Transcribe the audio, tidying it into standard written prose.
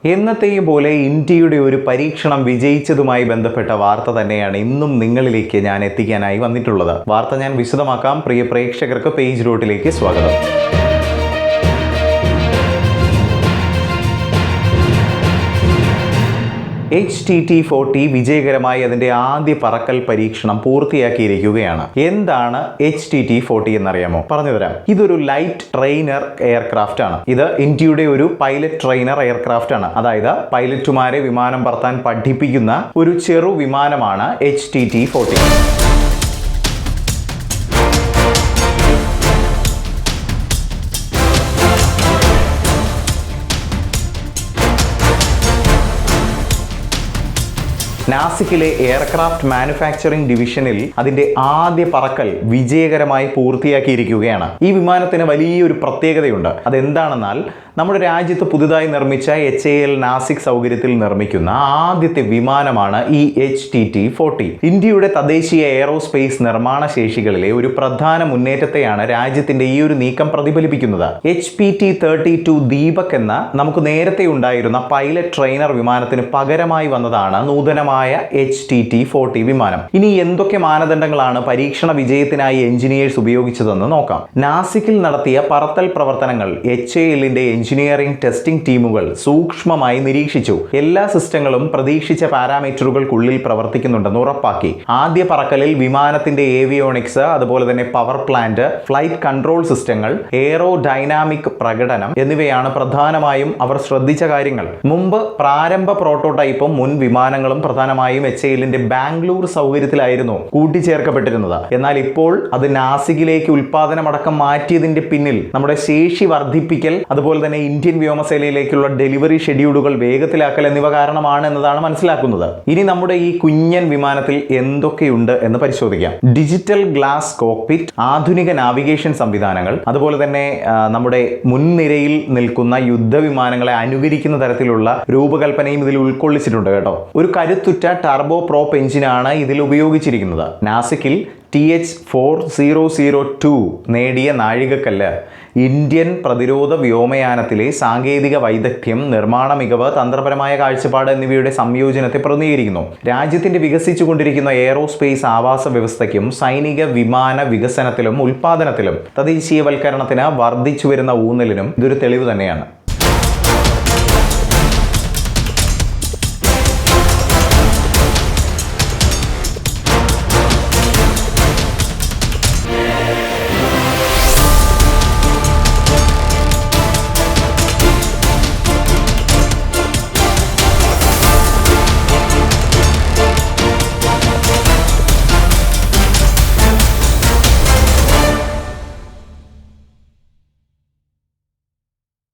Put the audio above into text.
എന്നത്തെയും പോലെ ഇന്ത്യയുടെ ഒരു പരീക്ഷണം വിജയിച്ചതുമായി ബന്ധപ്പെട്ട വാർത്ത തന്നെയാണ് ഇന്നും നിങ്ങളിലേക്ക് ഞാൻ എത്തിക്കാനായി വന്നിട്ടുള്ളത്. വാർത്ത ഞാൻ വിശദമാക്കാം. പ്രിയ പ്രേക്ഷകർക്ക് പേജ് റൂട്ടിലേക്ക് സ്വാഗതം. HTT-40 വിജയകരമായി അതിൻ്റെ ആദ്യ പറക്കൽ പരീക്ഷണം പൂർത്തിയാക്കിയിരിക്കുകയാണ്. എന്താണ് HTT-40 എന്നറിയാമോ? പറഞ്ഞുതരാം. ഇതൊരു ലൈറ്റ് ട്രെയിനർ എയർക്രാഫ്റ്റ് ആണ്. ഇത് ഇന്ത്യയുടെ ഒരു പൈലറ്റ് ട്രെയിനർ എയർക്രാഫ്റ്റ് ആണ്. അതായത് പൈലറ്റുമാരെ വിമാനം പറത്താൻ പഠിപ്പിക്കുന്ന ഒരു ചെറു വിമാനമാണ് HTT-40. നാസിക്കിലെ എയർക്രാഫ്റ്റ് മാനുഫാക്ചറിംഗ് ഡിവിഷനിൽ അതിന്റെ ആദ്യ പറക്കൽ വിജയകരമായി പൂർത്തിയാക്കിയിരിക്കുകയാണ്. ഈ വിമാനത്തിന് വലിയൊരു പ്രത്യേകതയുണ്ട്. അതെന്താണെന്നാൽ നമ്മുടെ രാജ്യത്ത് പുതുതായി നിർമ്മിച്ച HAL നാസിക് സൗകര്യത്തിൽ നിർമ്മിക്കുന്ന ആദ്യത്തെ വിമാനമാണ് ഈ HTT-40. ഇന്ത്യയുടെ തദ്ദേശീയ എയറോസ്പേസ് നിർമ്മാണ ശേഷികളിലെ ഒരു പ്രധാന മുന്നേറ്റത്തെയാണ് രാജ്യത്തിന്റെ ഈ ഒരു നീക്കം പ്രതിഫലിപ്പിക്കുന്നത്. HPT-32 ദീപക് എന്ന നമുക്ക് നേരത്തെ ഉണ്ടായിരുന്ന പൈലറ്റ് ട്രെയിനർ വിമാനത്തിന് പകരമായി വന്നതാണ് നൂതനമായ HTT-40 വിമാനം. ഇനി എന്തൊക്കെ മാനദണ്ഡങ്ങളാണ് പരീക്ഷണ വിജയത്തിനായി എഞ്ചിനീയേഴ്സ് ഉപയോഗിച്ചതെന്ന് നോക്കാം. നാസിക്കിൽ നടത്തിയ പറത്തൽ പ്രവർത്തനങ്ങൾ HALന്റെ എഞ്ചിനീയറിംഗ് ടെസ്റ്റിംഗ് ടീമുകൾ സൂക്ഷ്മമായി നിരീക്ഷിച്ചു. എല്ലാ സിസ്റ്റങ്ങളും പ്രതീക്ഷിച്ച പാരാമീറ്ററുകൾക്കുള്ളിൽ പ്രവർത്തിക്കുന്നുണ്ടെന്ന് ഉറപ്പാക്കി. ആദ്യ പറക്കലിൽ വിമാനത്തിന്റെ ഏവിയോണിക്സ്, അതുപോലെ തന്നെ പവർ പ്ലാന്റ്, ഫ്ലൈറ്റ് കൺട്രോൾ സിസ്റ്റങ്ങൾ, എയറോ ഡൈനാമിക് പ്രകടനം എന്നിവയാണ് പ്രധാനമായും അവർ ശ്രദ്ധിച്ച കാര്യങ്ങൾ. മുമ്പ് പ്രാരംഭ പ്രോട്ടോടൈപ്പും മുൻ വിമാനങ്ങളും പ്രധാനമായും HALന്റെ ബാംഗ്ലൂർ സൗകര്യത്തിലായിരുന്നു കൂട്ടിച്ചേർക്കപ്പെട്ടിരുന്നത്. എന്നാൽ ഇപ്പോൾ അത് നാസിക്കിലേക്ക് ഉൽപാദനമടക്കം മാറ്റിയതിന്റെ പിന്നിൽ നമ്മുടെ ശേഷി വർദ്ധിപ്പിക്കൽ, അതുപോലെ തന്നെ ഇന്ത്യൻ വ്യോമസേനയിലേക്കുള്ള ഡെലിവറി ഷെഡ്യൂളുകൾ വേഗത്തിലാക്കൽ എന്നിവ കാരണമാണ് എന്നതാണ് മനസ്സിലാക്കുന്നത്. ഇനി നമ്മുടെ ഈ കുഞ്ഞൻ വിമാനത്തിൽ എന്തൊക്കെയുണ്ട് എന്ന് പരിശോധിക്കാം. ഡിജിറ്റൽ ഗ്ലാസ് കോക്പിറ്റ്, ആധുനിക നാവിഗേഷൻ സംവിധാനങ്ങൾ, അതുപോലെ തന്നെ നമ്മുടെ മുൻനിരയിൽ നിൽക്കുന്ന യുദ്ധവിമാനങ്ങളെ അനുകരിക്കുന്ന തരത്തിലുള്ള രൂപകൽപ്പനയും ഇതിൽ ഉൾക്കൊള്ളിച്ചിട്ടുണ്ട് കേട്ടോ. ഒരു കരുത്തുറ്റ ടർബോ പ്രോപ്പ് എഞ്ചിനാണ് ഇതിൽ ഉപയോഗിച്ചിരിക്കുന്നത്. നാസിക്കിൽ TH-4002 നേടിയ നാഴികക്കല്ല് ഇന്ത്യൻ പ്രതിരോധ വ്യോമയാനത്തിലെ സാങ്കേതിക വൈദഗ്ധ്യം, നിർമ്മാണ മികവ്, തന്ത്രപരമായ കാഴ്ചപ്പാട് എന്നിവയുടെ സംയോജനത്തെ പ്രതിനിധീകരിക്കുന്നു. രാജ്യത്തിന്റെ വികസിച്ചുകൊണ്ടിരിക്കുന്ന എയറോസ്പേസ് ആവാസ വ്യവസ്ഥയ്ക്കും സൈനിക വിമാന വികസനത്തിലും ഉൽപാദനത്തിലും തദ്ദേശീയവൽക്കരണത്തിന് വർദ്ധിച്ചു വരുന്ന ഊന്നലിനും ഇതൊരു തെളിവ് തന്നെയാണ്.